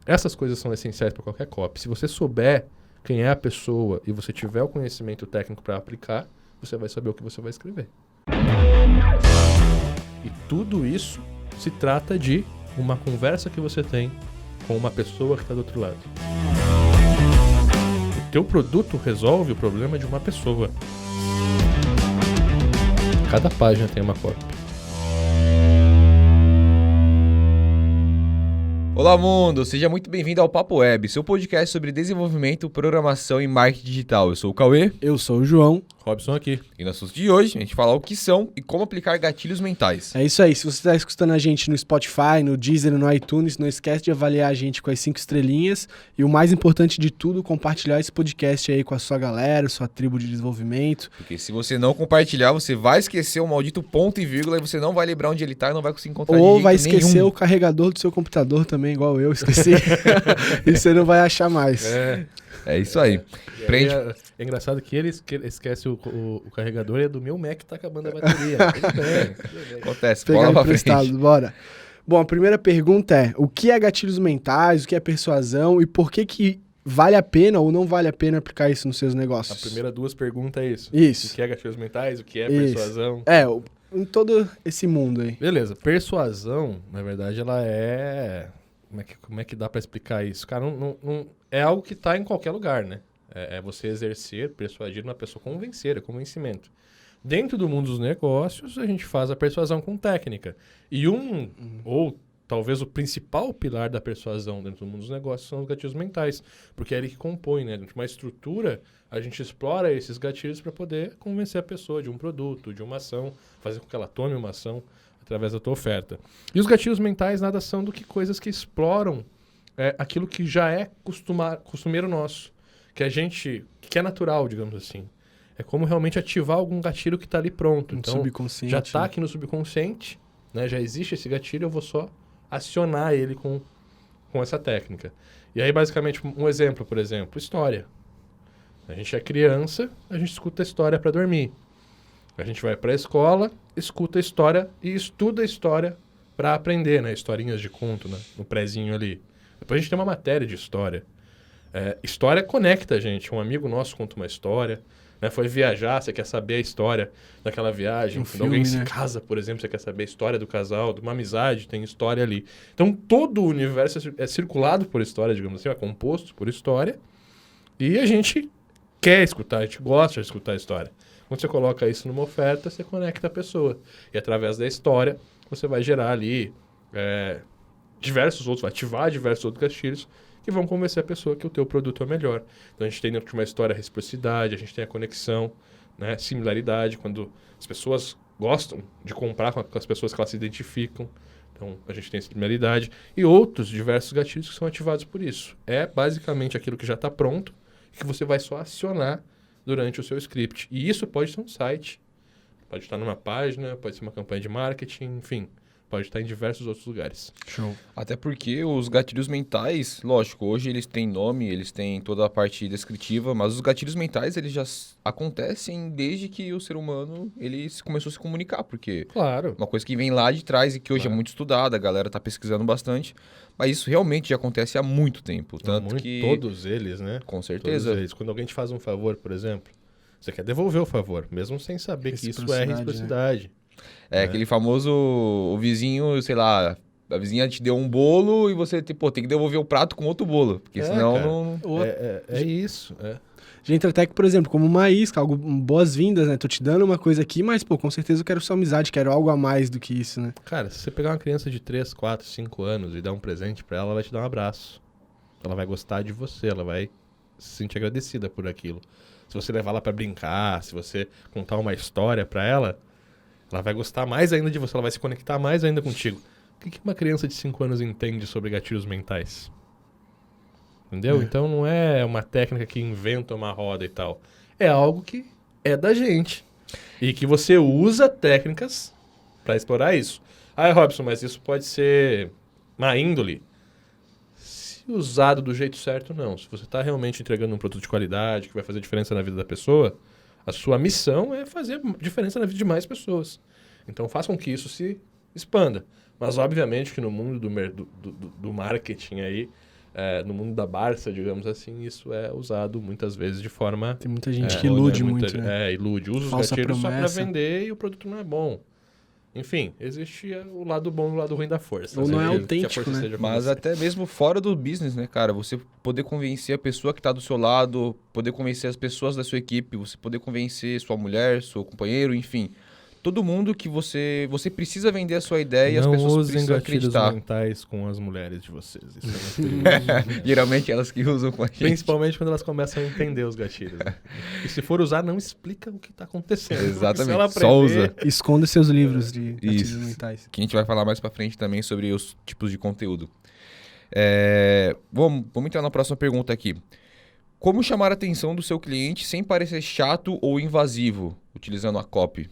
essas coisas são essenciais para qualquer copy. Se você souber quem é a pessoa e você tiver o conhecimento técnico para aplicar, você vai saber o que você vai escrever. E tudo isso se trata de uma conversa que você tem com uma pessoa que está do outro lado. O teu produto resolve o problema de uma pessoa. Cada página tem uma copy. Olá, mundo! Seja muito bem-vindo ao Papo Web, seu podcast sobre desenvolvimento, programação e marketing digital. Eu sou o Cauê. Eu sou o João. Robson aqui. E no assunto de hoje, a gente fala o que são e como aplicar gatilhos mentais. É isso aí. Se você está escutando a gente no Spotify, no Deezer, no iTunes, não esquece de avaliar a gente com as 5 estrelinhas. E o mais importante de tudo, compartilhar esse podcast aí com a sua galera, sua tribo de desenvolvimento. Porque se você não compartilhar, você vai esquecer o maldito ponto e vírgula e você não vai lembrar onde ele tá e não vai conseguir encontrar Ou de vai jeito esquecer nenhum. o carregador do seu computador também, igual eu esqueci. E você não vai achar mais. É isso aí. Prende. É engraçado que ele esquece o carregador e é do meu Mac que tá acabando a bateria. Tudo bem. Acontece, Pegar bola pra emprestado, frente. bora. Bom, a primeira pergunta é: o que é gatilhos mentais, o que é persuasão e por que vale a pena ou não vale a pena aplicar isso nos seus negócios? A primeira 2 perguntas é isso. Isso. O que é gatilhos mentais, o que é Isso. persuasão. Em todo esse mundo aí. Beleza, persuasão, na verdade, ela é... Como é que dá pra explicar isso? Cara, não é algo que tá em qualquer lugar, né? É você exercer, persuadir uma pessoa, convencer, é convencimento. Dentro do mundo dos negócios, a gente faz a persuasão com técnica. E ou talvez o principal pilar da persuasão dentro do mundo dos negócios são os gatilhos mentais. Porque é ele que compõe, né? Dentro de uma estrutura, a gente explora esses gatilhos para poder convencer a pessoa de um produto, de uma ação, fazer com que ela tome uma ação através da tua oferta. E os gatilhos mentais nada são do que coisas que exploram aquilo que já é costumeiro nosso, que é natural, digamos assim. É como realmente ativar algum gatilho que está ali pronto. Então, subconsciente, já está né? aqui no subconsciente, né? Já existe esse gatilho, eu vou só acionar ele com essa técnica. E aí, basicamente, um exemplo, por exemplo, história. A gente é criança, a gente escuta a história para dormir. A gente vai para a escola, escuta a história e estuda a história para aprender, né? Historinhas de conto, né? No prézinho ali. Depois a gente tem uma matéria de história. História conecta a gente. Um amigo nosso conta uma história, né? Foi viajar, você quer saber a história daquela viagem. Quando alguém se casa, por exemplo, você quer saber a história do casal, de uma amizade, tem história ali. Então, todo o universo é circulado por história, digamos assim, é composto por história. E a gente quer escutar, a gente gosta de escutar a história. Quando você coloca isso numa oferta, você conecta a pessoa. E através da história, você vai gerar ali vai ativar diversos outros gatilhos que vão convencer a pessoa que o teu produto é melhor. Então a gente tem dentro de uma história a reciprocidade, a gente tem a conexão, né, similaridade, quando as pessoas gostam de comprar com as pessoas que elas se identificam. Então a gente tem similaridade e outros diversos gatilhos que são ativados por isso. É basicamente aquilo que já está pronto, que você vai só acionar durante o seu script. E isso pode ser um site, pode estar numa página, pode ser uma campanha de marketing, enfim, pode estar em diversos outros lugares. Show. Até porque os gatilhos mentais, lógico, hoje eles têm nome, eles têm toda a parte descritiva, mas os gatilhos mentais, eles já acontecem desde que o ser humano, ele começou a se comunicar, porque Claro. uma coisa que vem lá de trás e que hoje é muito estudada, a galera tá pesquisando bastante, mas isso realmente já acontece há muito tempo, tanto que... Todos eles, né? Com certeza. Todos eles. Quando alguém te faz um favor, por exemplo, você quer devolver o favor, mesmo sem saber que isso é reciprocidade. Aquele famoso, o vizinho, sei lá, a vizinha te deu um bolo e você tem que devolver o prato com outro bolo, porque senão cara. não... É isso. Já entra até que, por exemplo, como uma isca, algo boas-vindas, né? Tô te dando uma coisa aqui, mas, pô, com certeza eu quero sua amizade, quero algo a mais do que isso, né? Cara, se você pegar uma criança de 3, 4, 5 anos e dar um presente pra ela, ela vai te dar um abraço. Ela vai gostar de você, ela vai se sentir agradecida por aquilo. Se você levar ela pra brincar, se você contar uma história pra ela, ela vai gostar mais ainda de você, ela vai se conectar mais ainda contigo. O que uma criança de 5 anos entende sobre gatilhos mentais? Entendeu? Então não é uma técnica que inventa uma roda e tal. É algo que é da gente. E que você usa técnicas para explorar isso. Robson, mas isso pode ser má índole. Se usado do jeito certo, não. Se você está realmente entregando um produto de qualidade, que vai fazer diferença na vida da pessoa, a sua missão é fazer diferença na vida de mais pessoas. Então faça com que isso se expanda. Mas obviamente que no mundo do marketing aí, no mundo da Barça, digamos assim, isso é usado muitas vezes de forma... Tem muita gente que ilude muito, né? Ilude. Usa os Falsa gatilhos só para promessa. vender e o produto não é bom. Enfim, existe o lado bom e o lado ruim da força. Ou não é Que a autêntico, força né? seja com Mas você. até mesmo fora do business, né, cara? Você poder convencer a pessoa que tá do seu lado, poder convencer as pessoas da sua equipe, você poder convencer sua mulher, seu companheiro, enfim. Todo mundo que você precisa vender a sua ideia e as Não pessoas usem precisam gatilhos acreditar. mentais com as mulheres de vocês. Isso é muito perigoso. Geralmente elas que usam com a gente. Principalmente quando elas começam a entender os gatilhos. Né? E se for usar, não explica o que está acontecendo. Exatamente, Se ela só aprender- usa. Esconda seus livros de gatilhos Isso. mentais. Que a gente vai falar mais pra frente também sobre os tipos de conteúdo. Vamos entrar na próxima pergunta aqui. Como chamar a atenção do seu cliente sem parecer chato ou invasivo, utilizando a copy?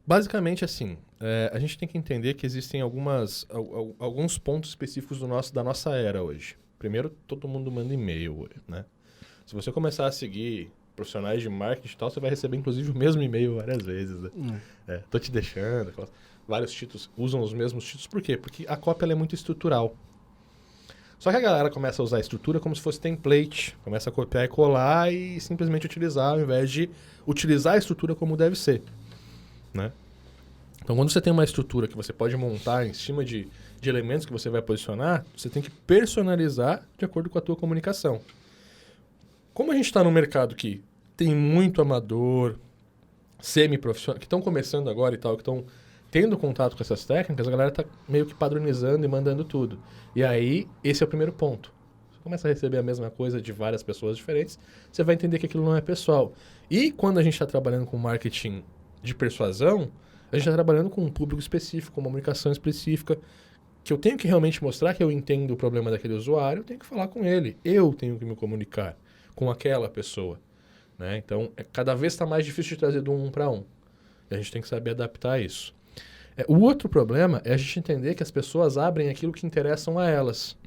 Basicamente, assim, a gente tem que entender que existem alguns pontos específicos da nossa era hoje. Primeiro, todo mundo manda e-mail hoje, né? Se você começar a seguir profissionais de marketing e tal, você vai receber, inclusive, o mesmo e-mail várias vezes, né? Tô te deixando. Vários títulos usam os mesmos títulos. Por quê? Porque a cópia ela é muito estrutural. Só que a galera começa a usar a estrutura como se fosse template. Começa a copiar e colar e simplesmente utilizar, ao invés de utilizar a estrutura como deve ser, né? Então, quando você tem uma estrutura que você pode montar em cima de elementos que você vai posicionar, você tem que personalizar de acordo com a tua comunicação. Como a gente está num mercado que tem muito amador, semi-profissional, que estão começando agora e tal, que estão tendo contato com essas técnicas, a galera está meio que padronizando e mandando tudo. E aí, esse é o primeiro ponto. Você começa a receber a mesma coisa de várias pessoas diferentes, você vai entender que aquilo não é pessoal. E quando a gente está trabalhando com marketing de persuasão, a gente está trabalhando com um público específico, com uma comunicação específica, que eu tenho que realmente mostrar que eu entendo o problema daquele usuário, eu tenho que falar com ele. Eu tenho que me comunicar com aquela pessoa, né? Então, cada vez está mais difícil de trazer do 1 para 1. E a gente tem que saber adaptar isso. O outro problema é a gente entender que as pessoas abrem aquilo que interessam a elas.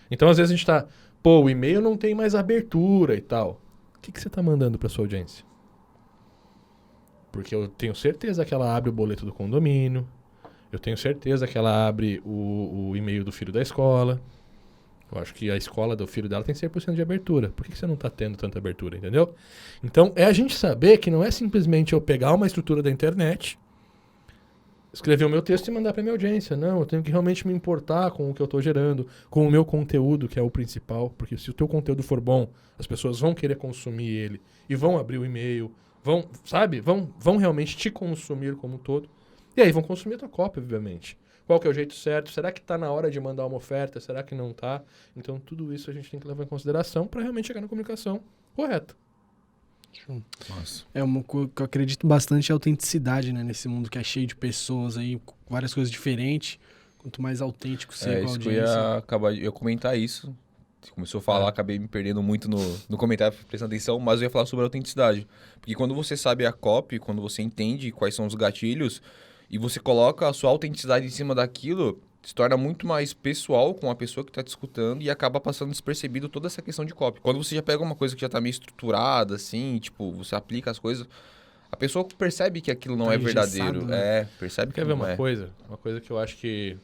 Então, às vezes a gente está, o e-mail não tem mais abertura e tal. O que você está mandando para sua audiência? Porque eu tenho certeza que ela abre o boleto do condomínio, eu tenho certeza que ela abre o e-mail do filho da escola. Eu acho que a escola do filho dela tem 100% de abertura. Por que você não está tendo tanta abertura, entendeu? Então, é a gente saber que não é simplesmente eu pegar uma estrutura da internet, escrever o meu texto e mandar para minha audiência. Não, eu tenho que realmente me importar com o que eu estou gerando, com o meu conteúdo, que é o principal. Porque se o teu conteúdo for bom, as pessoas vão querer consumir ele e vão abrir o e-mail, vão realmente te consumir como um todo. E aí vão consumir a tua cópia, obviamente. Qual que é o jeito certo? Será que está na hora de mandar uma oferta? Será que não está? Então, tudo isso a gente tem que levar em consideração para realmente chegar na comunicação correta. Nossa. Uma coisa que eu acredito bastante é a autenticidade, né? Nesse mundo que é cheio de pessoas aí, com várias coisas diferentes. Quanto mais autêntico ser com a Isso que eu audiência. ia comentar isso. Você começou a falar, acabei me perdendo muito no comentário, prestando atenção, mas eu ia falar sobre a autenticidade. Porque quando você sabe a copy, quando você entende quais são os gatilhos, e você coloca a sua autenticidade em cima daquilo, se torna muito mais pessoal com a pessoa que está te escutando e acaba passando despercebido toda essa questão de copy. Quando você já pega uma coisa que já está meio estruturada, assim, tipo, você aplica as coisas, a pessoa percebe que aquilo não Tá é engessado, verdadeiro. né? Percebe que Quer ver não uma é. coisa? Uma coisa que eu acho que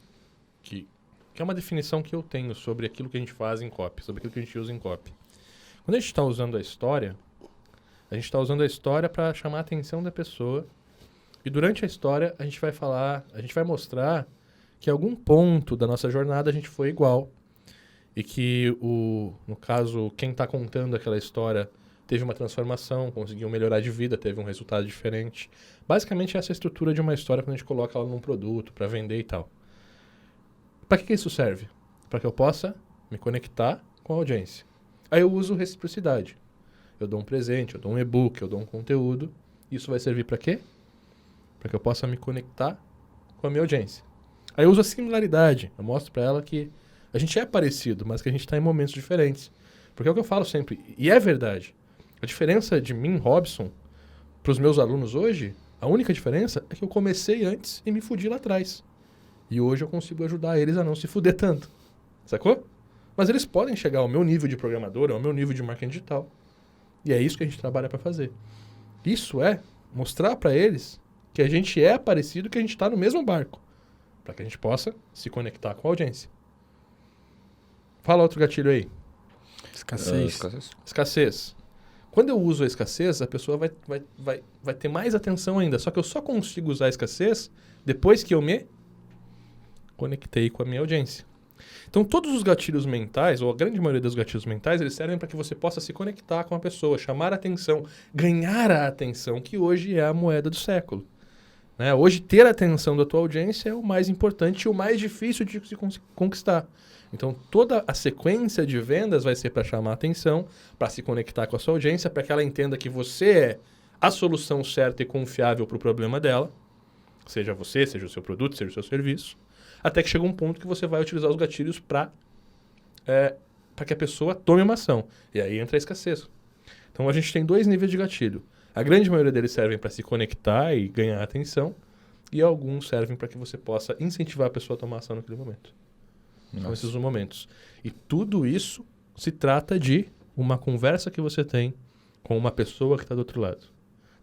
é uma definição que eu tenho sobre aquilo que a gente faz em copy, sobre aquilo que a gente usa em copy. Quando a gente está usando a história para chamar a atenção da pessoa. E durante a história a gente vai mostrar que em algum ponto da nossa jornada a gente foi igual. E que, no caso, quem está contando aquela história teve uma transformação, conseguiu melhorar de vida, teve um resultado diferente. Basicamente essa é a estrutura de uma história quando a gente coloca ela num produto para vender e tal. Para que isso serve? Para que eu possa me conectar com a audiência. Aí eu uso reciprocidade. Eu dou um presente, eu dou um e-book, eu dou um conteúdo. Isso vai servir para quê? Para que eu possa me conectar com a minha audiência. Aí eu uso a similaridade. Eu mostro para ela que a gente é parecido, mas que a gente está em momentos diferentes. Porque é o que eu falo sempre, e é verdade. A diferença de mim, Robson, para os meus alunos hoje, a única diferença é que eu comecei antes e me fudi lá atrás. E hoje eu consigo ajudar eles a não se fuder tanto. Sacou? Mas eles podem chegar ao meu nível de programador, ao meu nível de marketing digital. E é isso que a gente trabalha para fazer. Isso é mostrar para eles que a gente é parecido, que a gente está no mesmo barco. Para que a gente possa se conectar com a audiência. Fala outro gatilho aí. Escassez. Escassez. Quando eu uso a escassez, a pessoa vai ter mais atenção ainda. Só que eu só consigo usar a escassez depois que eu me conectei com a minha audiência. Então, todos os gatilhos mentais, ou a grande maioria dos gatilhos mentais, eles servem para que você possa se conectar com a pessoa, chamar a atenção, ganhar a atenção, que hoje é a moeda do século. Né? Hoje, ter a atenção da tua audiência é o mais importante e o mais difícil de se conquistar. Então, toda a sequência de vendas vai ser para chamar a atenção, para se conectar com a sua audiência, para que ela entenda que você é a solução certa e confiável para o problema dela, seja você, seja o seu produto, seja o seu serviço, até que chega um ponto que você vai utilizar os gatilhos para que a pessoa tome uma ação. E aí entra a escassez. Então, a gente tem 2 níveis de gatilho. A grande maioria deles servem para se conectar e ganhar atenção, e alguns servem para que você possa incentivar a pessoa a tomar ação naquele momento. São esses os momentos. E tudo isso se trata de uma conversa que você tem com uma pessoa que está do outro lado.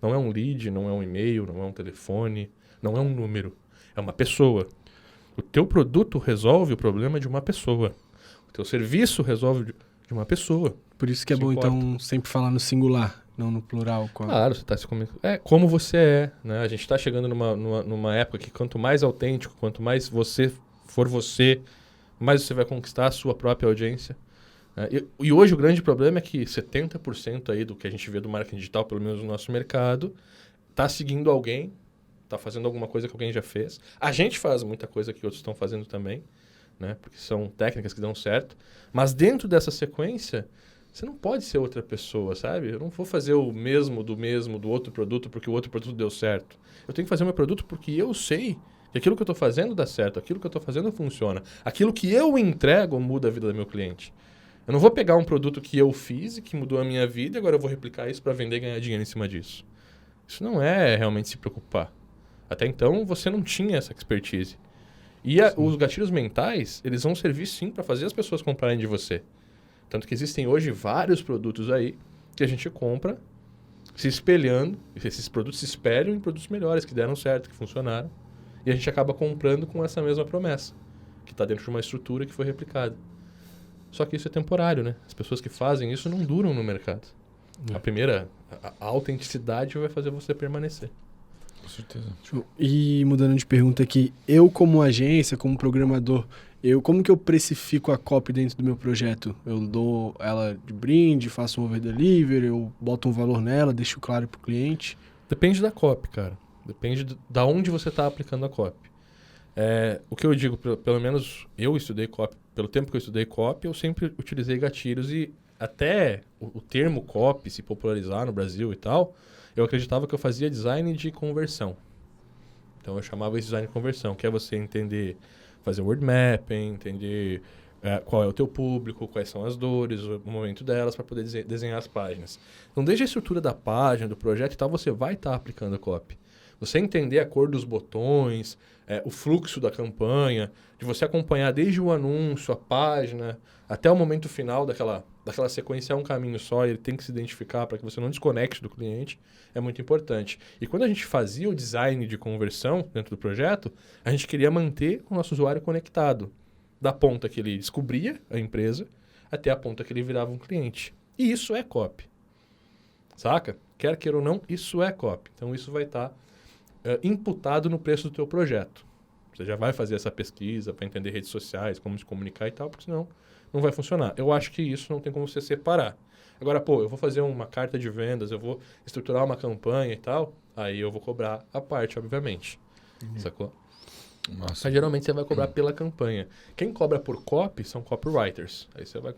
Não é um lead, não é um e-mail, não é um telefone, não é um número. É uma pessoa. O teu produto resolve o problema de uma pessoa. O teu serviço resolve de uma pessoa. Por isso que é bom, então, sempre falar no singular, não no plural. Claro, você está se comunicando. É como você é. Né? A gente está chegando numa época que quanto mais autêntico, quanto mais você for você, mais você vai conquistar a sua própria audiência. E hoje o grande problema é que 70% aí do que a gente vê do marketing digital, pelo menos no nosso mercado, está seguindo alguém, está fazendo alguma coisa que alguém já fez. A gente faz muita coisa que outros estão fazendo também, né? Porque são técnicas que dão certo. Mas dentro dessa sequência, você não pode ser outra pessoa, sabe? Eu não vou fazer o mesmo do outro produto porque o outro produto deu certo. Eu tenho que fazer o meu produto porque eu sei que aquilo que eu estou fazendo dá certo, aquilo que eu estou fazendo funciona. Aquilo que eu entrego muda a vida do meu cliente. Eu não vou pegar um produto que eu fiz e que mudou a minha vida e agora eu vou replicar isso para vender e ganhar dinheiro em cima disso. Isso não é realmente se preocupar. Até então, você não tinha essa expertise. E os gatilhos mentais, eles vão servir sim para fazer as pessoas comprarem de você. Tanto que existem hoje vários produtos aí que a gente compra se espelhando, esses produtos se espelham em produtos melhores, que deram certo, que funcionaram. E a gente acaba comprando com essa mesma promessa, que está dentro de uma estrutura que foi replicada. Só que isso é temporário, né? As pessoas que fazem isso não duram no mercado. A autenticidade vai fazer você permanecer. Com certeza. E mudando de pergunta aqui, eu como agência, como programador, como que eu precifico a copy dentro do meu projeto? Eu dou ela de brinde, faço um over delivery, eu boto um valor nela, deixo claro para o cliente? Depende da copy, cara. Depende da onde você está aplicando a copy. O que eu digo, pelo menos eu estudei copy, pelo tempo que eu estudei copy, eu sempre utilizei gatilhos e até o termo copy se popularizar no Brasil e tal, eu acreditava que eu fazia design de conversão. Então eu chamava esse design de conversão, que é você entender, fazer word mapping, entender qual é o teu público, quais são as dores, o momento delas, para poder desenhar as páginas. Então desde a estrutura da página, do projeto e tal, você vai estar aplicando a copy. Você entender a cor dos botões, o fluxo da campanha, de você acompanhar desde o anúncio, a página, até o momento final daquela sequência é um caminho só, ele tem que se identificar para que você não desconecte do cliente, é muito importante. E quando a gente fazia o design de conversão dentro do projeto, a gente queria manter o nosso usuário conectado, da ponta que ele descobria a empresa até a ponta que ele virava um cliente. E isso é copy. Saca? Quer queira ou não, isso é copy. Então isso vai estar imputado no preço do teu projeto. Você já vai fazer essa pesquisa para entender redes sociais, como se comunicar e tal, porque senão não vai funcionar. Eu acho que isso não tem como você separar. Agora, eu vou fazer uma carta de vendas, eu vou estruturar uma campanha e tal, aí eu vou cobrar a parte, obviamente. Sacou? Nossa. Mas geralmente você vai cobrar pela campanha. Quem cobra por copy são copywriters. Aí você vai,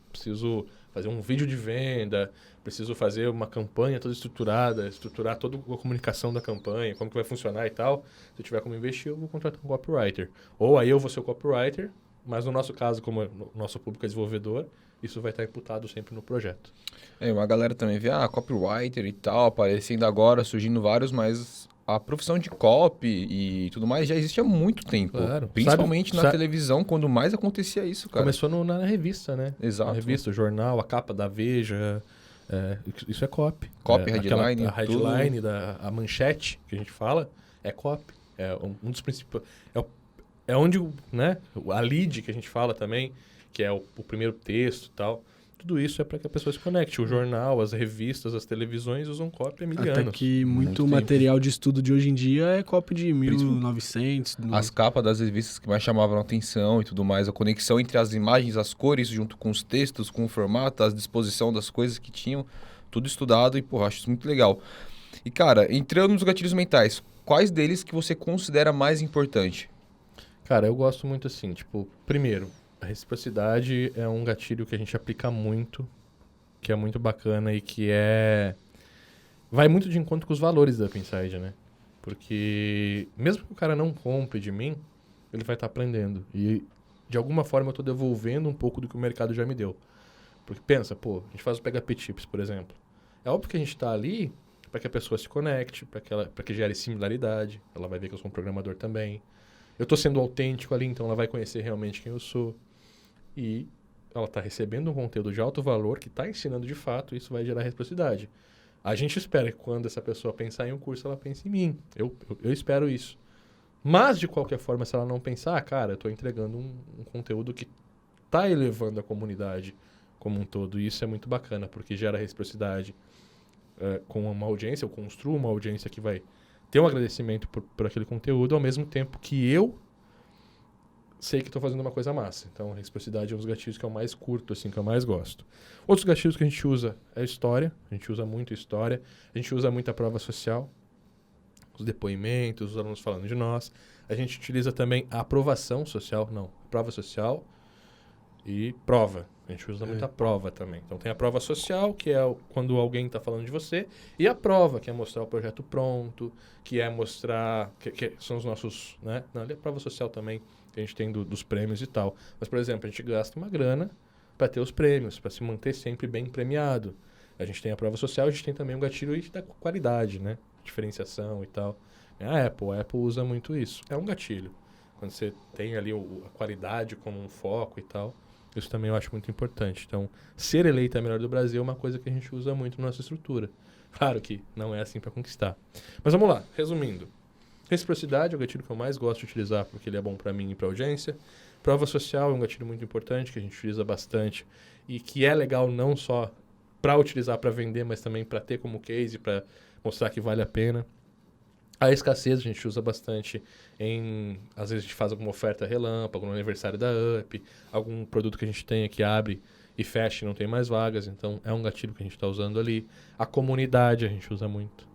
preciso fazer um vídeo de venda, preciso fazer uma campanha toda estruturada, estruturar toda a comunicação da campanha, como que vai funcionar e tal. Se eu tiver como investir, eu vou contratar um copywriter. Ou aí eu vou ser o copywriter, mas no nosso caso, como o nosso público é desenvolvedor, isso vai estar imputado sempre no projeto. Uma galera também vê, copywriter e tal, aparecendo agora, surgindo vários, mas a profissão de copy e tudo mais já existe há muito tempo. Claro. Principalmente na televisão, quando mais acontecia isso, cara. Começou na revista, né? Exato. Na revista, o jornal, a capa da Veja. Isso é copy. Copy, headline, a headline, a manchete que a gente fala, é copy. É um dos principais. é onde, né, a lead que a gente fala também, que é o primeiro texto e tal, tudo isso é para que a pessoa se conecte. O jornal, as revistas, as televisões usam cópia há mil Até anos. que muito Muito material de estudo de hoje em dia é cópia de 1900. As capas das revistas que mais chamavam a atenção e tudo mais, a conexão entre as imagens, as cores, junto com os textos, com o formato, a disposição das coisas que tinham, tudo estudado e, porra, acho isso muito legal. E, cara, entrando nos gatilhos mentais, quais deles que você considera mais importante? Cara, eu gosto muito assim, tipo, primeiro, a reciprocidade é um gatilho que a gente aplica muito, que é muito bacana e que vai muito de encontro com os valores da Upside, né? Porque mesmo que o cara não compre de mim, ele vai estar aprendendo. E de alguma forma eu estou devolvendo um pouco do que o mercado já me deu. Porque pensa, pô, a gente faz o PHP Tips, por exemplo. É óbvio que a gente está ali para que a pessoa se conecte, para que gere similaridade. Ela vai ver que eu sou um programador também. Eu estou sendo autêntico ali, então ela vai conhecer realmente quem eu sou. E ela está recebendo um conteúdo de alto valor que está ensinando de fato, e isso vai gerar reciprocidade. A gente espera que quando essa pessoa pensar em um curso, ela pense em mim. Eu espero isso. Mas, de qualquer forma, se ela não pensar, cara, eu estou entregando um conteúdo que está elevando a comunidade como um todo. E isso é muito bacana, porque gera reciprocidade com uma audiência. Eu construo uma audiência que vai ter um agradecimento por aquele conteúdo, ao mesmo tempo que eu sei que estou fazendo uma coisa massa. Então, a reciprocidade é um dos gatilhos que eu mais curto, assim, que eu mais gosto. Outros gatilhos que a gente usa é a história. A gente usa muito história. A gente usa muito a prova social. Os depoimentos, os alunos falando de nós. A gente utiliza também a aprovação social. Não, prova social e prova. A gente usa muito a prova também. Então, tem a prova social, que é quando alguém está falando de você. E a prova, que é mostrar o projeto pronto, que é mostrar... que são os nossos... né? Não, ali é a prova social também, que a gente tem dos prêmios e tal. Mas, por exemplo, a gente gasta uma grana para ter os prêmios, para se manter sempre bem premiado. A gente tem a prova social, a gente tem também um gatilho da qualidade, né? Diferenciação e tal. A Apple usa muito isso. É um gatilho. Quando você tem ali a qualidade como um foco e tal, isso também eu acho muito importante. Então, ser eleita a melhor do Brasil é uma coisa que a gente usa muito na nossa estrutura. Claro que não é assim para conquistar. Mas vamos lá, resumindo. Reciprocidade é o gatilho que eu mais gosto de utilizar porque ele é bom para mim e para a audiência. Prova social é um gatilho muito importante que a gente utiliza bastante e que é legal não só para utilizar para vender, mas também para ter como case, para mostrar que vale a pena. A escassez a gente usa bastante às vezes a gente faz alguma oferta relâmpago no aniversário da Up, algum produto que a gente tenha que abre e fecha e não tem mais vagas, então é um gatilho que a gente está usando ali. A comunidade a gente usa muito,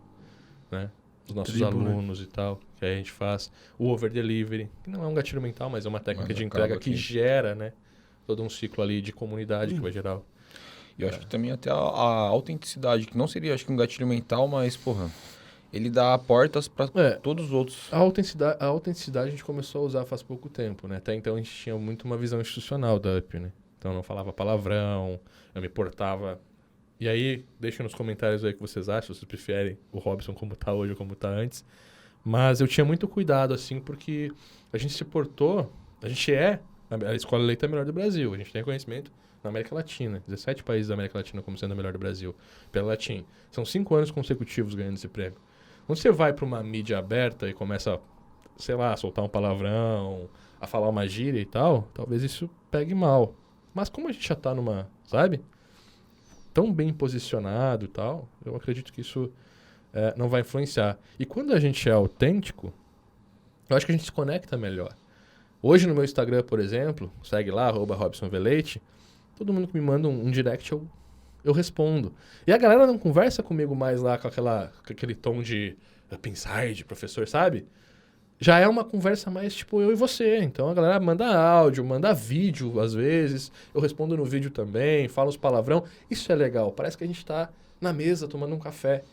né? Os nossos alunos e tal, que aí a gente faz. O over delivery, que não é um gatilho mental, mas é uma técnica de entrega que gera, né? Todo um ciclo ali de comunidade que vai gerar. E eu acho que também até a autenticidade, que não seria, acho que um gatilho mental, mas, porra, ele dá portas para todos os outros. A autenticidade a gente começou a usar faz pouco tempo, né? Até então a gente tinha muito uma visão institucional da Up, né? Então eu não falava palavrão, eu me portava... E aí, deixem nos comentários aí o que vocês acham, se vocês preferem o Robson como tá hoje ou como tá antes. Mas eu tinha muito cuidado, assim, porque a gente se portou... A gente é a escola eleita melhor do Brasil. A gente tem reconhecimento na América Latina. 17 países da América Latina como sendo a melhor do Brasil, pela Latim. São 5 anos consecutivos ganhando esse prêmio. Quando você vai para uma mídia aberta e começa, sei lá, a soltar um palavrão, a falar uma gíria e tal, talvez isso pegue mal. Mas como a gente já tá numa, sabe? Tão bem posicionado e tal, eu acredito que isso não vai influenciar. E quando a gente é autêntico, eu acho que a gente se conecta melhor. Hoje no meu Instagram, por exemplo, segue lá, @RobsonVeleite, todo mundo que me manda um direct eu respondo. E a galera não conversa comigo mais lá com aquele tom de Up Inside, professor, sabe? Já é uma conversa mais tipo eu e você. Então a galera manda áudio, manda vídeo às vezes. Eu respondo no vídeo também, falo os palavrão. Isso é legal. Parece que a gente tá na mesa tomando um café.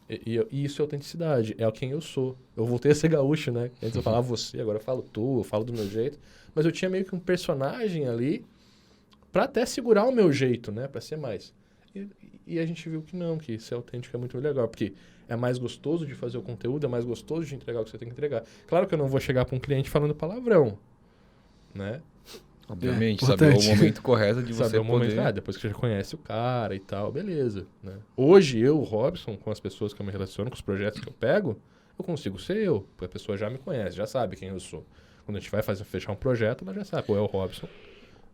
E isso é autenticidade. É quem eu sou. Eu voltei a ser gaúcho, né? Antes eu falava você, agora eu falo tu, eu falo do meu jeito. Mas eu tinha meio que um personagem ali pra até segurar o meu jeito, né? Pra ser mais. E a gente viu que não, que ser autêntico é muito legal. Porque é mais gostoso de fazer o conteúdo, é mais gostoso de entregar o que você tem que entregar. Claro que eu não vou chegar para um cliente falando palavrão, né? Obviamente, saber o momento correto de saber você poder... depois que você já conhece o cara e tal, beleza, né? Hoje eu, Robson, com as pessoas que eu me relaciono, com os projetos que eu pego, eu consigo ser eu, porque a pessoa já me conhece, já sabe quem eu sou. Quando a gente vai fechar um projeto, ela já sabe, pô, é o Robson.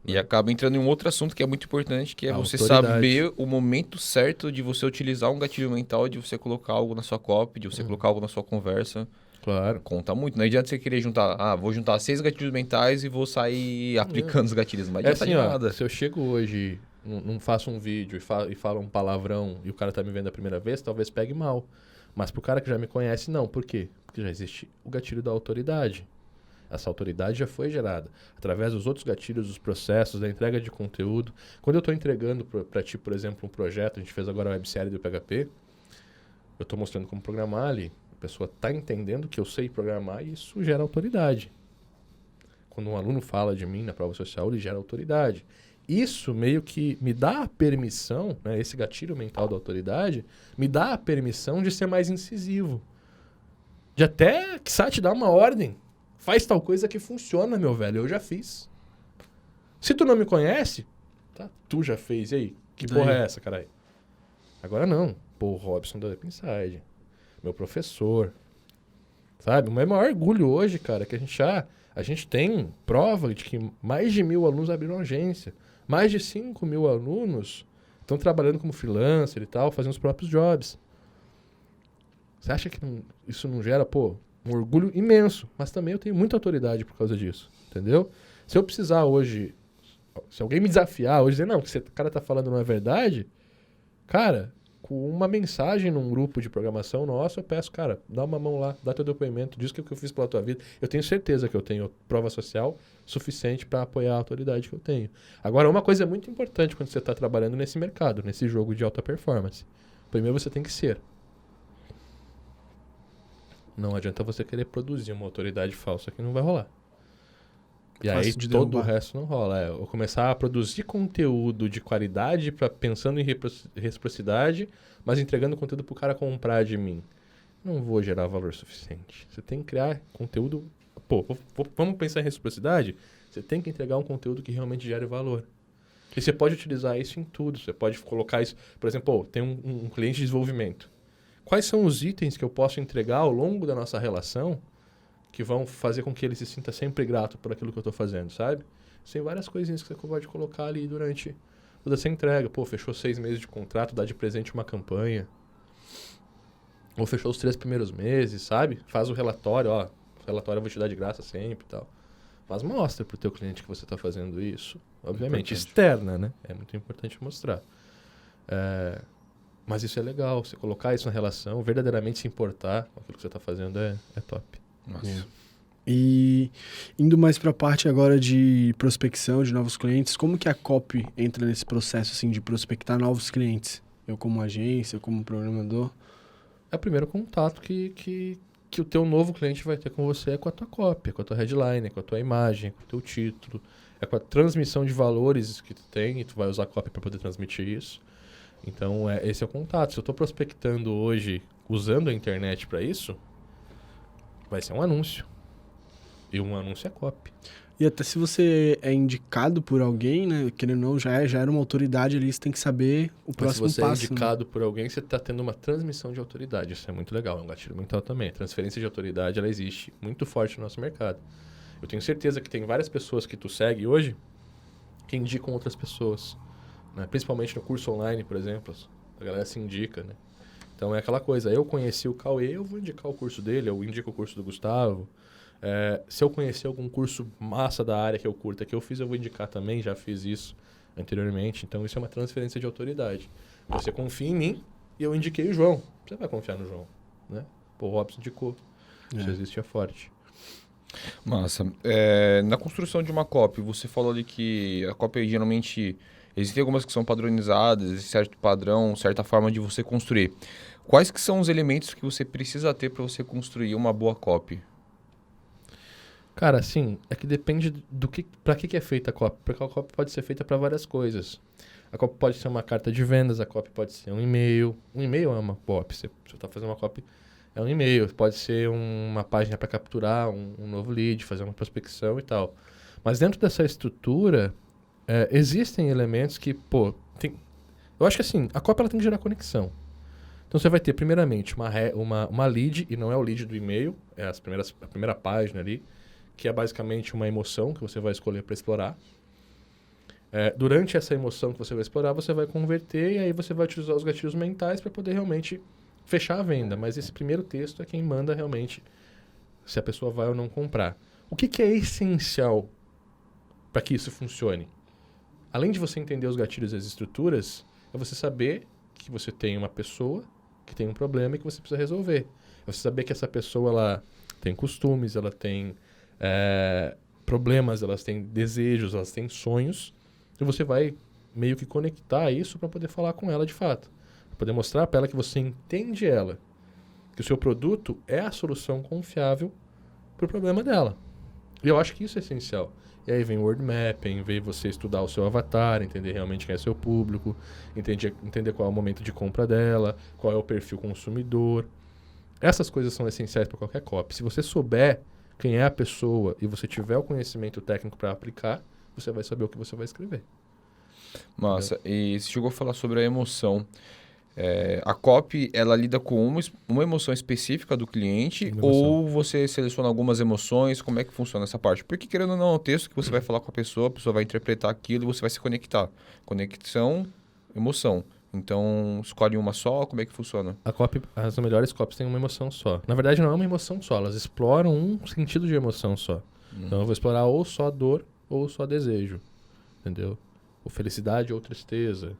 E acaba entrando em um outro assunto que é muito importante, que é A você autoridade. saber o momento certo de você utilizar um gatilho mental, de você colocar algo na sua copy, de você colocar algo na sua conversa. Claro. Conta muito. Não adianta você querer juntar, vou juntar 6 gatilhos mentais e vou sair aplicando os gatilhos. Não vai É adiantar assim, de ó, nada. se eu chego hoje, não faço um vídeo e falo um palavrão e o cara tá me vendo a primeira vez, talvez pegue mal. Mas pro cara que já me conhece, não. Por quê? Porque já existe o gatilho da autoridade. Essa autoridade já foi gerada através dos outros gatilhos, dos processos, da entrega de conteúdo. Quando eu estou entregando para ti, por exemplo, um projeto, a gente fez agora a websérie do PHP, eu estou mostrando como programar ali. A pessoa está entendendo que eu sei programar e isso gera autoridade. Quando um aluno fala de mim na prova social, ele gera autoridade. Isso meio que me dá a permissão, né, esse gatilho mental da autoridade, me dá a permissão de ser mais incisivo. De até, quiçá, te dar uma ordem. Faz tal coisa que funciona, meu velho. Eu já fiz. Se tu não me conhece, tá? Tu já fez. E aí? Que porra é essa, caralho? Agora não. Pô, o Robson da Up Inside. Meu professor. Sabe? O meu maior orgulho hoje, cara, é que a gente tem prova de que mais de 1.000 alunos abriram agência. Mais de 5.000 alunos estão trabalhando como freelancer e tal, fazendo os próprios jobs. Você acha que isso não gera, pô, um orgulho imenso, mas também eu tenho muita autoridade por causa disso, entendeu? Se eu precisar hoje, se alguém me desafiar hoje, dizer, não, o que o cara tá falando não é verdade, cara, com uma mensagem num grupo de programação nosso, eu peço, cara, dá uma mão lá, dá teu depoimento, diz o que eu fiz pela tua vida. Eu tenho certeza que eu tenho prova social suficiente para apoiar a autoridade que eu tenho. Agora, uma coisa muito importante quando você está trabalhando nesse mercado, nesse jogo de alta performance. Primeiro você tem que ser. Não adianta você querer produzir uma autoridade falsa que não vai rolar. E aí todo o resto não rola. Eu começar a produzir conteúdo de qualidade pensando em reciprocidade, mas entregando conteúdo pro cara comprar de mim. Não vou gerar valor suficiente. Você tem que criar conteúdo... Pô, vamos pensar em reciprocidade? Você tem que entregar um conteúdo que realmente gere valor. E você pode utilizar isso em tudo. Você pode colocar isso... Por exemplo, tem um cliente de desenvolvimento. Quais são os itens que eu posso entregar ao longo da nossa relação que vão fazer com que ele se sinta sempre grato por aquilo que eu estou fazendo, sabe? Tem várias coisinhas que você pode colocar ali durante toda essa entrega. Pô, fechou 6 meses de contrato, dá de presente uma campanha. Ou fechou os 3 primeiros meses, sabe? Faz o relatório, ó. O relatório eu vou te dar de graça sempre e tal. Mas mostra pro teu cliente que você está fazendo isso. Obviamente, externa, né? É muito importante mostrar. Mas isso é legal, você colocar isso na relação, verdadeiramente se importar com aquilo que você está fazendo é top. Nossa. E indo mais para a parte agora de prospecção de novos clientes, como que a copy entra nesse processo assim, de prospectar novos clientes? Eu como agência, eu como programador? É o primeiro contato que o teu novo cliente vai ter com você é com a tua copy, com a tua headline, com a tua imagem, com o teu título, é com a transmissão de valores que tu tem e tu vai usar a copy para poder transmitir isso. Então, esse é o contato. Se eu estou prospectando hoje usando a internet para isso, vai ser um anúncio. E um anúncio é copy. E até se você é indicado por alguém, né, querendo ou não, já era uma autoridade ali, você tem que saber o próximo passo. Se você é indicado por alguém, você está tendo uma transmissão de autoridade. Isso é muito legal, é um gatilho mental também. A transferência de autoridade, ela existe muito forte no nosso mercado. Eu tenho certeza que tem várias pessoas que tu segue hoje que indicam outras pessoas. Né? Principalmente no curso online, por exemplo, a galera se indica, né? Então é aquela coisa, eu conheci o Cauê, eu vou indicar o curso dele, eu indico o curso do Gustavo. Se eu conhecer algum curso massa da área que eu curta, que eu fiz, eu vou indicar também, já fiz isso anteriormente. Então isso é uma transferência de autoridade. Você confia em mim e eu indiquei o João. Você vai confiar no João, né? Pô, o Robson indicou. Isso existe forte. Massa. Na construção de uma copy, você falou ali que a copy geralmente... Existem algumas que são padronizadas, existe certo padrão, certa forma de você construir. Quais que são os elementos que você precisa ter para você construir uma boa copy? Cara, assim, é que depende do que, para que é feita a copy. Porque a copy pode ser feita para várias coisas. A copy pode ser uma carta de vendas, a copy pode ser um e-mail. Um e-mail é uma copy. Você está fazendo uma copy, é um e-mail. Pode ser uma página para capturar um novo lead, fazer uma prospecção e tal. Mas dentro dessa estrutura... existem elementos que, pô, eu acho que assim, a copy ela tem que gerar conexão. Então você vai ter, primeiramente, uma lead, e não é o lead do e-mail, é a primeira página ali, que é basicamente uma emoção que você vai escolher para explorar. Durante essa emoção que você vai explorar, você vai converter e aí você vai utilizar os gatilhos mentais para poder realmente fechar a venda. Mas esse primeiro texto é quem manda realmente se a pessoa vai ou não comprar. O que é essencial para que isso funcione? Além de você entender os gatilhos e as estruturas, é você saber que você tem uma pessoa que tem um problema e que você precisa resolver. É você saber que essa pessoa ela tem costumes, ela tem problemas, elas têm desejos, elas têm sonhos. E você vai meio que conectar isso para poder falar com ela de fato. Para poder mostrar para ela que você entende ela. Que o seu produto é a solução confiável para o problema dela. E eu acho que isso é essencial. E aí vem o word mapping, vem você estudar o seu avatar, entender realmente quem é seu público, entender qual é o momento de compra dela, qual é o perfil consumidor. Essas coisas são essenciais para qualquer copy. Se você souber quem é a pessoa e você tiver o conhecimento técnico para aplicar, você vai saber o que você vai escrever. Massa. E você chegou a falar sobre a emoção. A copy, ela lida com uma emoção específica do cliente ou você seleciona algumas emoções? Como é que funciona essa parte? Porque, querendo ou não, é um texto que você vai falar com a pessoa vai interpretar aquilo e você vai se conectar. Conexão, emoção. Então, escolhe uma só? Como é que funciona? A copy, as melhores copies têm uma emoção só. Na verdade, não é uma emoção só. Elas exploram um sentido de emoção só. Então, eu vou explorar ou só dor ou só desejo. Entendeu? Ou felicidade ou tristeza.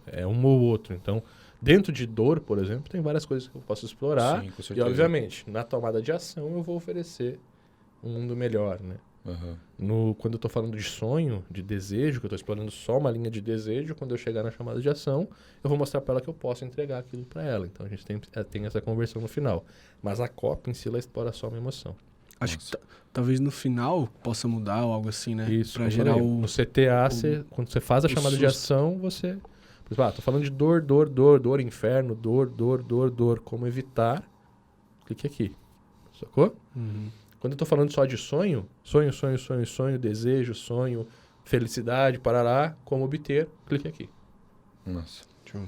É um ou outro. Então, dentro de dor, por exemplo, tem várias coisas que eu posso explorar. Sim, com e, certeza. obviamente, na tomada de ação, eu vou oferecer um mundo melhor, né? Quando eu estou falando de sonho, de desejo, que eu estou explorando só uma linha de desejo, quando eu chegar na chamada de ação, eu vou mostrar para ela que eu posso entregar aquilo para ela. Então, a gente tem essa conversão no final. Mas a copy em si, ela explora só uma emoção. Acho que talvez no final possa mudar ou algo assim, né? Isso, pra gerar o... No CTA, quando você faz a chamada de ação, você... tô falando de dor, inferno, dor, como evitar, clique aqui, sacou? Quando eu tô falando só de sonho, desejo, sonho, felicidade, parará, como obter, clique aqui. Nossa. Show.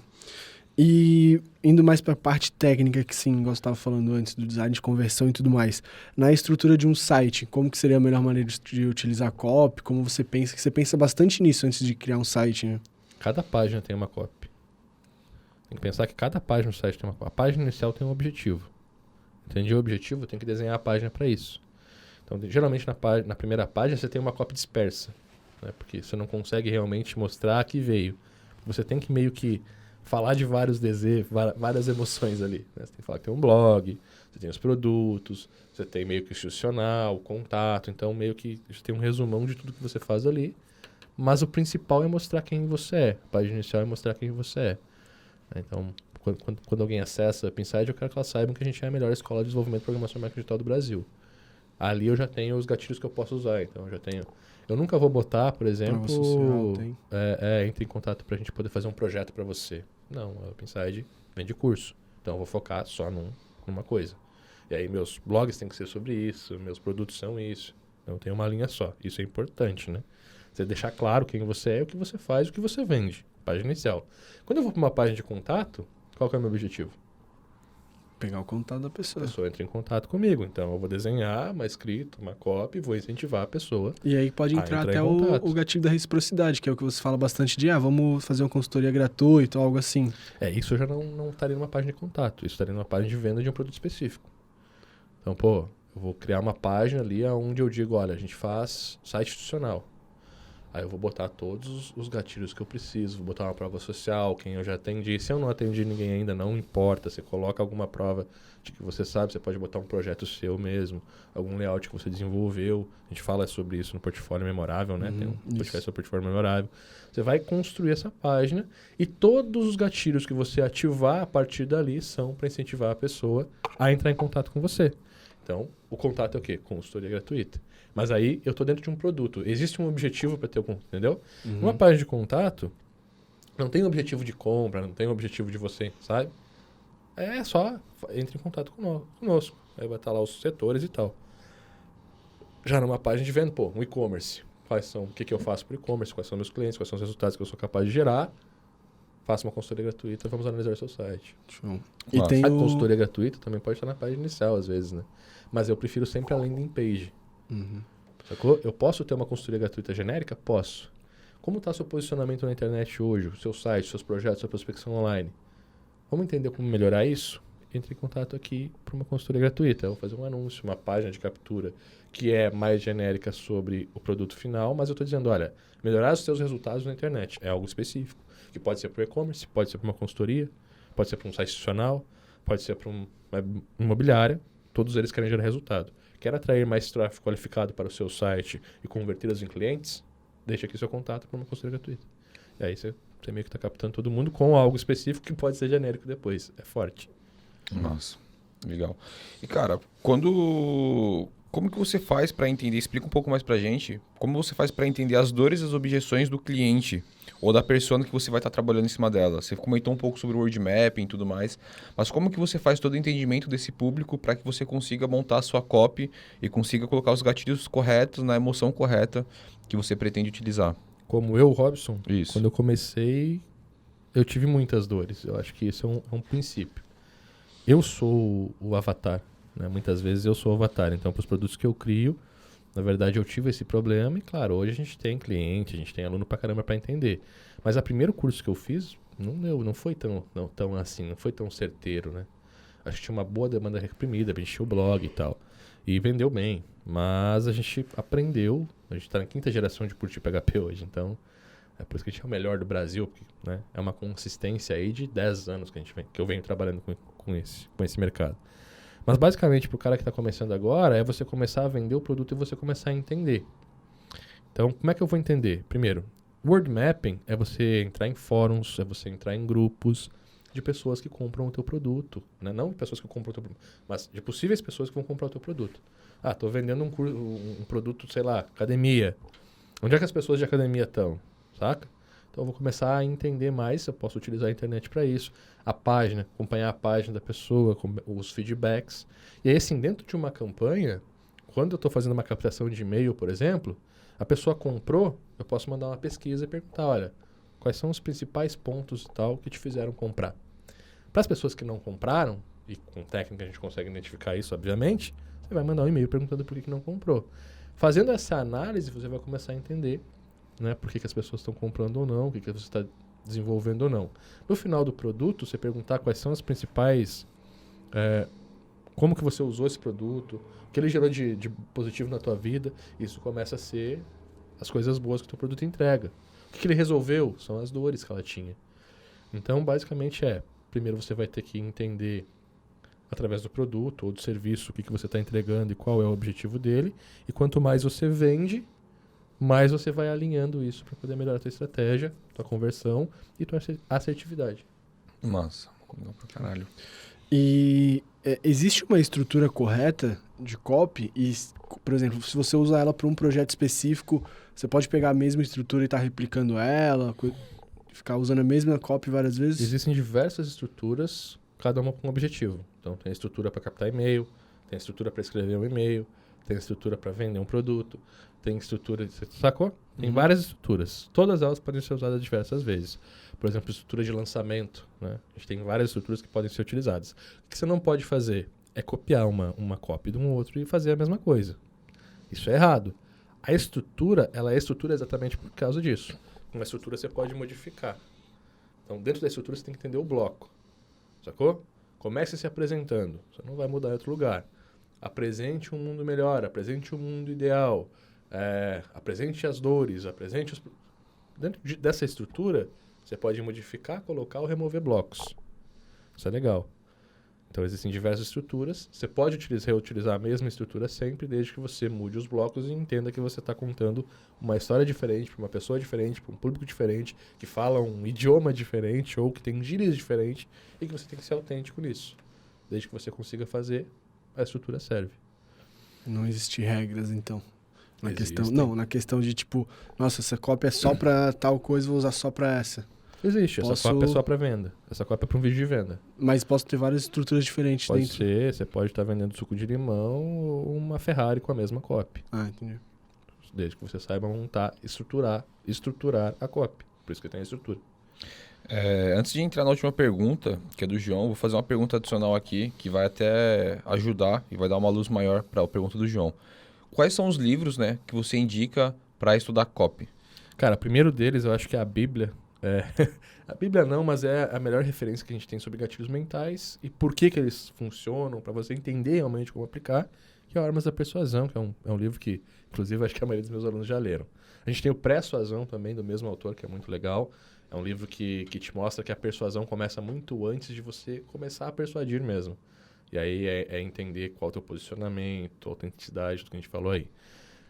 E indo mais para a parte técnica, que sim, igual você estava falando antes, do design de conversão e tudo mais. Na estrutura de um site, como que seria a melhor maneira de utilizar a copy? Como você pensa? Que você pensa bastante nisso antes de criar um site, né? Cada página tem uma copy. Tem que pensar que cada página do site tem uma copy. A página inicial tem um objetivo. Entendeu o objetivo? Tem que desenhar a página para isso. Então, geralmente na primeira página você tem uma copy dispersa, né? Porque você não consegue realmente mostrar que veio. Você tem que meio que falar de vários desejos, várias emoções ali, né? Você tem que falar que tem um blog, você tem os produtos, você tem meio que institucional, contato. Então, meio que você tem um resumão de tudo que você faz ali. Mas o principal é mostrar quem você é. A página inicial é mostrar quem você é. Então, quando alguém acessa a Pinside, eu quero que elas saibam que a gente é a melhor escola de desenvolvimento de programação e marketing digital do Brasil. Ali eu já tenho os gatilhos que eu posso usar. Então, eu já tenho... Eu nunca vou botar, por exemplo... Social, tem. Entre em contato para a gente poder fazer um projeto para você. Não, a Pinside vende curso. Então, eu vou focar só numa coisa. E aí, meus blogs têm que ser sobre isso, meus produtos são isso. Então, eu tenho uma linha só. Isso é importante, né? Você deixar claro quem você é, o que você faz, o que você vende. Página inicial. Quando eu vou para uma página de contato, qual que é o meu objetivo? Pegar o contato da A pessoa. pessoa entra em contato comigo. Então, eu vou desenhar uma escrita, uma copy, vou incentivar a pessoa. E aí pode entrar entrar até em contato. o gatilho da reciprocidade, que é o que você fala bastante de, vamos fazer uma consultoria gratuita ou algo assim. Isso eu já não estaria numa página de contato. Isso estaria numa página de venda de um produto específico. Então, eu vou criar uma página ali onde eu digo, olha, a gente faz site institucional. Aí eu vou botar todos os gatilhos que eu preciso, vou botar uma prova social, quem eu já atendi. Se eu não atendi ninguém ainda, não importa. Você coloca alguma prova de que você sabe, você pode botar um projeto seu mesmo, algum layout que você desenvolveu. A gente fala sobre isso no Portfólio Memorável, né? Tem um podcast sobre Portfólio Memorável. Você vai construir essa página e todos os gatilhos que você ativar a partir dali são para incentivar a pessoa a entrar em contato com você. Então, o contato é o quê? Consultoria gratuita. Mas aí, eu estou dentro de um produto. Existe um objetivo para ter o contato, entendeu? Uma página de contato não tem objetivo de compra, não tem objetivo de você, sabe? É só entre em contato conosco. Aí vai estar lá os setores e tal. Já numa página de venda, um e-commerce. O que eu faço para o e-commerce? Quais são meus clientes? Quais são os resultados que eu sou capaz de gerar? Faça uma consultoria gratuita, vamos analisar o seu site. Show. E tem A consultoria gratuita também pode estar na página inicial, às vezes, né? Mas eu prefiro sempre a landing page. Sacou? Eu posso ter uma consultoria gratuita genérica? Posso. Como está seu posicionamento na internet hoje? O seu site, seus projetos, sua prospecção online? Vamos entender como melhorar isso? Entre em contato aqui para uma consultoria gratuita. Eu vou fazer um anúncio, uma página de captura que é mais genérica sobre o produto final, mas eu estou dizendo, olha, melhorar os seus resultados na internet é algo específico, que pode ser para o e-commerce, pode ser para uma consultoria, pode ser para um site institucional, pode ser para uma imobiliária, todos eles querem gerar resultado. Quer atrair mais tráfego qualificado para o seu site e convertê-los em clientes? Deixa aqui seu contato para uma consultoria gratuita. E aí você meio que está captando todo mundo com algo específico que pode ser genérico depois. É forte. Nossa, legal. E, cara, como que você faz para entender, explica um pouco mais pra gente, como você faz para entender as dores e as objeções do cliente ou da persona que você vai estar trabalhando em cima dela? Você comentou um pouco sobre o word mapping e tudo mais, mas como que você faz todo o entendimento desse público para que você consiga montar a sua copy e consiga colocar os gatilhos corretos na emoção correta que você pretende utilizar? Como eu, Robson, Isso. quando eu comecei, eu tive muitas dores. Eu acho que isso é um princípio. Eu sou o avatar, né? Muitas vezes eu sou o avatar. Então, para os produtos que eu crio, na verdade, eu tive esse problema. E, claro, hoje a gente tem cliente, a gente tem aluno pra caramba para entender. Mas o primeiro curso que eu fiz, não foi tão assim, não foi tão certeiro, né? Acho que tinha uma boa demanda reprimida, a gente tinha o blog e tal. E vendeu bem. Mas a gente aprendeu, a gente está na 5ª geração de curtir PHP hoje, então é por isso que a gente é o melhor do Brasil, porque, né, é uma consistência aí de 10 anos que eu venho trabalhando com esse mercado. Mas basicamente, para o cara que está começando agora, é você começar a vender o produto e você começar a entender. Então, como é que eu vou entender? Primeiro, word mapping é você entrar em fóruns, é você entrar em grupos de pessoas que compram o teu produto, né? Não de pessoas que compram o teu produto, mas de possíveis pessoas que vão comprar o teu produto. Ah, estou vendendo um produto, sei lá, academia. Onde é que as pessoas de academia estão? Saca? Então eu vou começar a entender mais, eu posso utilizar a internet para isso. A página, acompanhar a página da pessoa, os feedbacks. E aí, assim, dentro de uma campanha, quando eu estou fazendo uma captação de e-mail, por exemplo, a pessoa comprou, eu posso mandar uma pesquisa e perguntar, olha, quais são os principais pontos e tal que te fizeram comprar? Para as pessoas que não compraram, e com técnica a gente consegue identificar isso, obviamente, você vai mandar um e-mail perguntando por que não comprou. Fazendo essa análise, você vai começar a entender, né, por que as pessoas estão comprando ou não, o que você está desenvolvendo ou não. No final do produto, você perguntar quais são as principais... como que você usou esse produto, o que ele gerou de positivo na tua vida, isso começa a ser as coisas boas que o teu produto entrega. O que ele resolveu são as dores que ela tinha. Então, basicamente primeiro você vai ter que entender através do produto ou do serviço o que você está entregando e qual é o objetivo dele. E quanto mais você vende, mais você vai alinhando isso para poder melhorar a tua estratégia, tua conversão e tua assertividade. Massa, legal pra caralho. E existe uma estrutura correta de copy e, por exemplo, se você usa ela para um projeto específico, você pode pegar a mesma estrutura e estar replicando ela, ficar usando a mesma copy várias vezes? Existem diversas estruturas, cada uma com um objetivo. Então, tem a estrutura para captar e-mail, tem a estrutura para escrever um e-mail, tem a estrutura para vender um produto, tem estrutura... Sacou? Tem várias estruturas. Todas elas podem ser usadas diversas vezes. Por exemplo, estrutura de lançamento, né? A gente tem várias estruturas que podem ser utilizadas. O que você não pode fazer é copiar uma cópia de um outro e fazer a mesma coisa. Isso é errado. A estrutura, ela é estrutura exatamente por causa disso. Uma estrutura você pode modificar. Então, dentro da estrutura, você tem que entender o bloco. Sacou? Comece se apresentando. Você não vai mudar em outro lugar. Apresente um mundo melhor, apresente um mundo ideal, apresente as dores, apresente os... Dentro dessa estrutura, você pode modificar, colocar ou remover blocos. Isso é legal. Então, existem diversas estruturas. Você pode reutilizar a mesma estrutura sempre, desde que você mude os blocos e entenda que você está contando uma história diferente, para uma pessoa diferente, para um público diferente, que fala um idioma diferente ou que tem gírias diferentes e que você tem que ser autêntico nisso. Desde que você consiga fazer, a estrutura serve. Não existe regras, então. Existem. Na questão de tipo, nossa, essa cópia é só pra tal coisa, vou usar só pra essa. Existe, essa cópia é só para venda. Essa cópia é para um vídeo de venda. Mas posso ter várias estruturas diferentes Pode dentro. ser, você pode estar vendendo suco de limão ou uma Ferrari com a mesma cópia. Ah, entendi. Desde que você saiba montar, estruturar a cópia. Por isso que tem a estrutura. Antes de entrar na última pergunta, que é do João, vou fazer uma pergunta adicional aqui, que vai até ajudar e vai dar uma luz maior para a pergunta do João. Quais são os livros, né, que você indica para estudar copy? Cara, o primeiro deles eu acho que é a Bíblia. A Bíblia não, mas é a melhor referência que a gente tem sobre gatilhos mentais e por que eles funcionam, para você entender realmente como aplicar, que é o Armas da Persuasão, que é um livro que, inclusive, acho que a maioria dos meus alunos já leram. A gente tem o Persuasão também, do mesmo autor, que é muito legal. É um livro que te mostra que a persuasão começa muito antes de você começar a persuadir mesmo. E aí é entender qual é o teu posicionamento, a autenticidade do que a gente falou aí.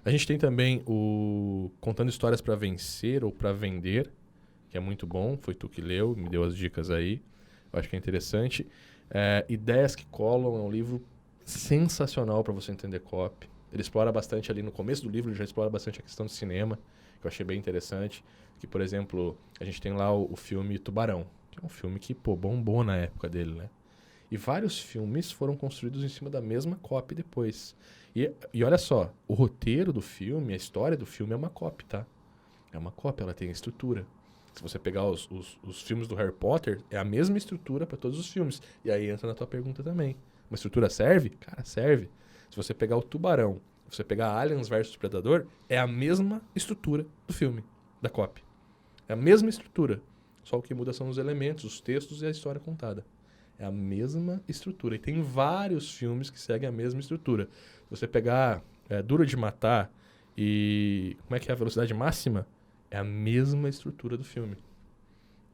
A gente tem também o Contando Histórias para Vencer ou para Vender, que é muito bom. Foi tu que leu, me deu as dicas aí. Eu acho que é interessante. Ideias que Colam é um livro sensacional para você entender copy. Ele explora bastante ali no começo do livro, ele já explora bastante a questão do cinema, que eu achei bem interessante. Que, por exemplo, a gente tem lá o filme Tubarão, que é um filme que, bombou na época dele, né? E vários filmes foram construídos em cima da mesma copy depois. E olha só, o roteiro do filme, a história do filme é uma copy, tá? É uma copy, ela tem estrutura. Se você pegar os filmes do Harry Potter, é a mesma estrutura para todos os filmes. E aí entra na tua pergunta também. Uma estrutura serve? Cara, serve. Se você pegar o Tubarão, se você pegar Aliens vs Predador, é a mesma estrutura do filme, da copy. É a mesma estrutura. Só o que muda são os elementos, os textos e a história contada. É a mesma estrutura. E tem vários filmes que seguem a mesma estrutura. Se você pegar Duro de Matar e... Como é que é a Velocidade Máxima? É a mesma estrutura do filme.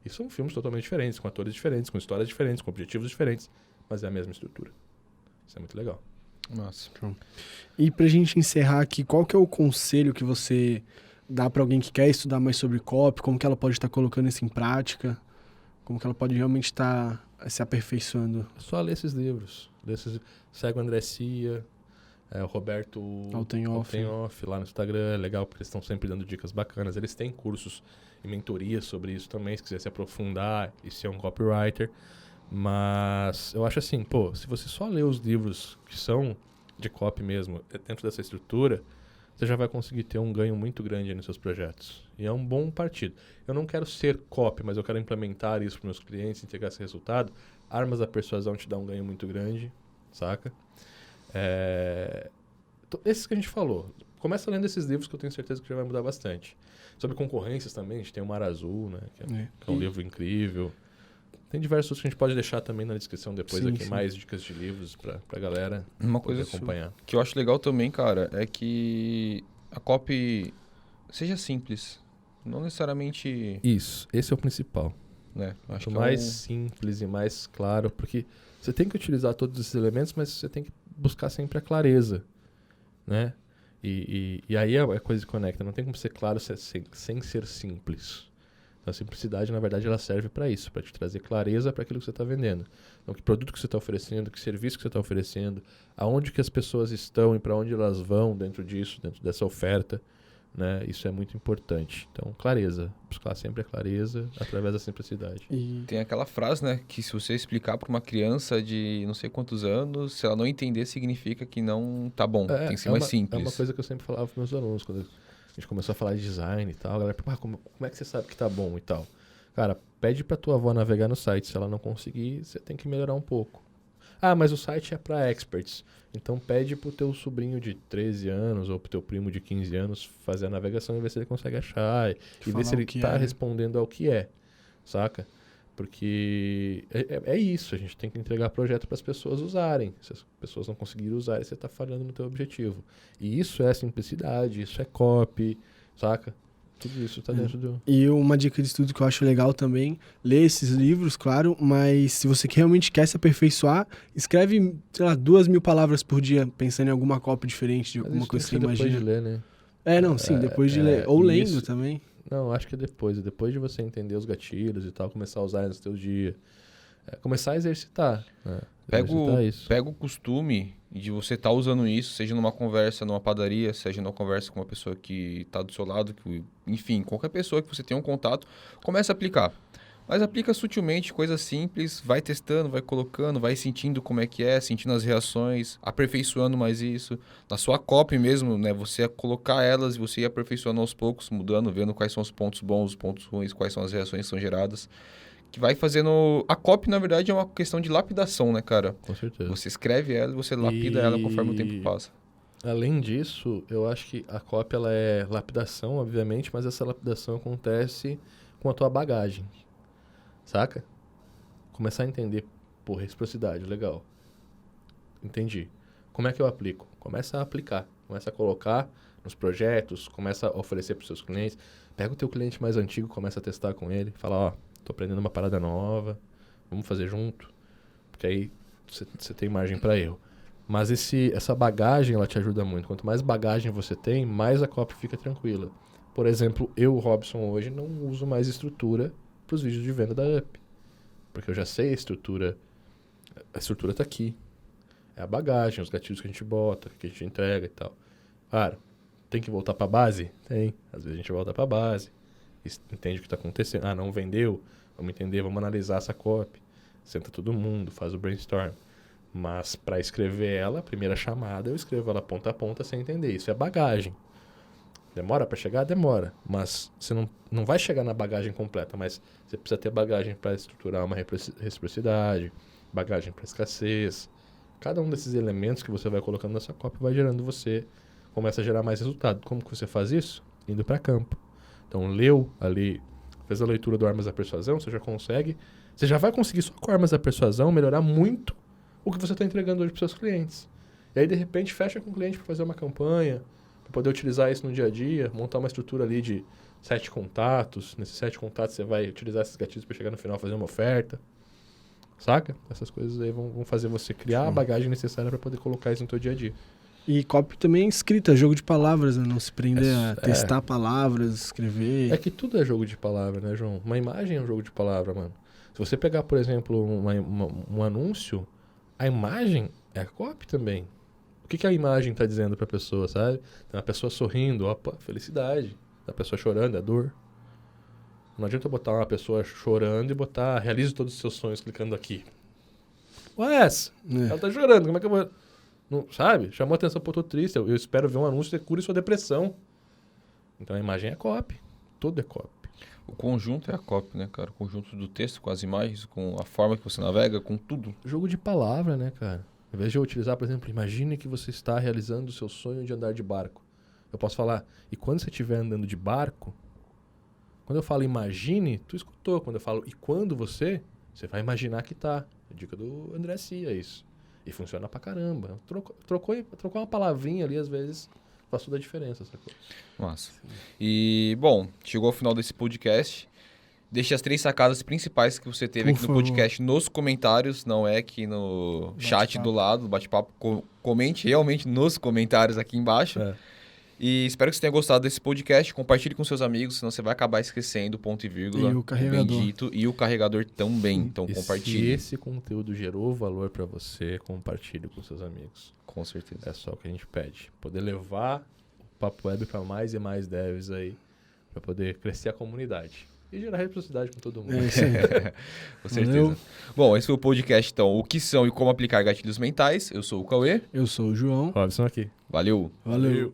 E são filmes totalmente diferentes, com atores diferentes, com histórias diferentes, com objetivos diferentes. Mas é a mesma estrutura. Isso é muito legal. Nossa. E pra gente encerrar aqui, qual que é o conselho que você dá pra alguém que quer estudar mais sobre copy? Como que ela pode estar colocando isso em prática? Como que ela pode realmente estar se aperfeiçoando? Só ler esses livros. Segue o André Cia, o Roberto Altenhoff lá no Instagram. É legal porque eles estão sempre dando dicas bacanas. Eles têm cursos e mentorias sobre isso também, se quiser se aprofundar e ser um copywriter. Mas eu acho assim, se você só ler os livros que são de copy mesmo, dentro dessa estrutura, você já vai conseguir ter um ganho muito grande aí nos seus projetos. E é um bom partido. Eu não quero ser copy, mas eu quero implementar isso para meus clientes, entregar esse resultado. Armas da Persuasão te dá um ganho muito grande, saca? Esses que a gente falou. Começa lendo esses livros que eu tenho certeza que já vai mudar bastante. Sobre concorrências também, a gente tem o Mar Azul, né? Que é um livro incrível. Tem diversos que a gente pode deixar também na descrição depois aqui, mais dicas de livros pra galera poder acompanhar. Que eu acho legal também, cara, é que a copy seja simples. Não necessariamente... Isso, esse é o principal. Né? Acho que mais simples e mais claro, porque você tem que utilizar todos esses elementos, mas você tem que buscar sempre a clareza, né? E aí a coisa conecta. Não tem como ser claro sem ser simples. Então, a simplicidade, na verdade, ela serve para isso, para te trazer clareza para aquilo que você está vendendo. Então, que produto que você está oferecendo, que serviço que você está oferecendo, aonde que as pessoas estão e para onde elas vão dentro disso, dentro dessa oferta, né? Isso é muito importante. Então, clareza. Buscar sempre a clareza através da simplicidade. E tem aquela frase, né? Que se você explicar para uma criança de não sei quantos anos, se ela não entender, significa que não tá bom. Tem que ser mais simples. É uma coisa que eu sempre falava para meus alunos, quando a gente começou a falar de design e tal, a galera, como é que você sabe que tá bom e tal? Cara, pede pra tua avó navegar no site. Se ela não conseguir, você tem que melhorar um pouco. Ah, mas o site é pra experts. Então pede pro teu sobrinho de 13 anos ou pro teu primo de 15 anos fazer a navegação e ver se ele consegue achar. E ver se ele tá respondendo ao que é, saca? Porque é isso, a gente tem que entregar projeto para as pessoas usarem. Se as pessoas não conseguirem usar, você está falhando no teu objetivo. E isso é simplicidade, isso é copy, saca? Tudo isso está dentro do... E uma dica de estudo que eu acho legal também, ler esses livros, claro, mas se você realmente quer se aperfeiçoar, escreve, 2.000 palavras por dia, pensando em alguma copy diferente, de alguma coisa que você imagina. Depois de ler, né? Depois de ler. Ou lendo também. Não, acho que é depois de você entender os gatilhos e tal, começar a usar nos teus dias. Começar a exercitar. Né? Pega o costume de você estar usando isso, seja numa conversa, numa padaria, seja numa conversa com uma pessoa que está do seu lado, enfim, qualquer pessoa que você tenha um contato, começa a aplicar. Mas aplica sutilmente, coisas simples, vai testando, vai colocando, vai sentindo como é que é, sentindo as reações, aperfeiçoando mais isso. Na sua copy mesmo, né, você ia colocar elas e você ia aperfeiçoando aos poucos, mudando, vendo quais são os pontos bons, os pontos ruins, quais são as reações que são geradas. Que vai fazendo... A copy, na verdade, é uma questão de lapidação, né, cara? Com certeza. Você escreve ela e você lapida ela conforme o tempo passa. Além disso, eu acho que a copy ela é lapidação, obviamente, mas essa lapidação acontece com a tua bagagem, saca? Começar a entender, pô, reciprocidade, legal. Entendi. Como é que eu aplico? Começa a aplicar, começa a colocar nos projetos, começa a oferecer para os seus clientes. Pega o teu cliente mais antigo, começa a testar com ele, fala, ó, tô aprendendo uma parada nova, vamos fazer junto, porque aí você tem margem para erro. Mas essa bagagem, ela te ajuda muito. Quanto mais bagagem você tem, mais a copy fica tranquila. Por exemplo, eu, Robson, hoje não uso mais estrutura para os vídeos de venda da UP. Porque eu já sei a estrutura tá aqui. É a bagagem, os gatilhos que a gente bota, que a gente entrega e tal. Claro, tem que voltar para a base? Tem. Às vezes a gente volta para a base, entende o que está acontecendo. Ah, não vendeu? Vamos entender, vamos analisar essa copy. Senta todo mundo, faz o brainstorm. Mas para escrever ela, a primeira chamada, eu escrevo ela ponta a ponta sem entender. Isso é bagagem. Demora para chegar? Demora. Mas você não vai chegar na bagagem completa, mas você precisa ter bagagem para estruturar uma reciprocidade, bagagem para escassez. Cada um desses elementos que você vai colocando na sua copy vai gerando você, começa a gerar mais resultado. Como que você faz isso? Indo para campo. Então, leu ali, fez a leitura do Armas da Persuasão, você já vai conseguir só com Armas da Persuasão melhorar muito o que você está entregando hoje para os seus clientes. E aí, de repente, fecha com o cliente para fazer uma campanha, para poder utilizar isso no dia a dia, montar uma estrutura ali de 7 contatos. Nesses 7 contatos, você vai utilizar esses gatilhos para chegar no final e fazer uma oferta. Saca? Essas coisas aí vão fazer você criar a bagagem necessária para poder colocar isso no teu dia a dia. E copy também é escrita, jogo de palavras, né? Não se prender a testar palavras, escrever. É que tudo é jogo de palavra, né, João? Uma imagem é um jogo de palavra, mano. Se você pegar, por exemplo, um anúncio, a imagem é a copy também. O que a imagem está dizendo para a pessoa, sabe? Tem uma pessoa sorrindo, opa, felicidade. A pessoa chorando, é dor. Não adianta eu botar uma pessoa chorando e botar realize todos os seus sonhos clicando aqui. Ué, essa? Ela tá chorando, como é que eu vou... Não, sabe? Chamou a atenção, pô, tô triste. Eu espero ver um anúncio que cure sua depressão. Então a imagem é copy. Tudo é copy. O conjunto é a copy, né, cara? O conjunto do texto, com as imagens, com a forma que você navega, com tudo. Jogo de palavra, né, cara? Ao invés de eu utilizar, por exemplo, imagine que você está realizando o seu sonho de andar de barco. Eu posso falar, e quando você estiver andando de barco, quando eu falo imagine, tu escutou. Quando eu falo e quando você vai imaginar que tá. É dica do André Cia, isso. E funciona pra caramba. Trocou uma palavrinha ali, às vezes, faz toda a diferença. Sacou? Massa. E, bom, chegou ao final desse podcast. Deixe as 3 sacadas principais que você teve aqui no podcast nos comentários, não é aqui no chat do lado, bate-papo. Comente realmente nos comentários aqui embaixo. E espero que você tenha gostado desse podcast. Compartilhe com seus amigos, senão você vai acabar esquecendo o ponto e vírgula. E o carregador. Bendito, e o carregador também. Então, e compartilhe. Se esse conteúdo gerou valor para você, compartilhe com seus amigos. Com certeza. É só o que a gente pede. Poder levar o Papo Web para mais e mais devs aí, para poder crescer a comunidade. E gerar reciprocidade com todo mundo. É isso aí. Com certeza. Bom, esse foi o podcast, então. O que são e como aplicar gatilhos mentais. Eu sou o Cauê. Eu sou o João. Robson aqui. Valeu. Valeu.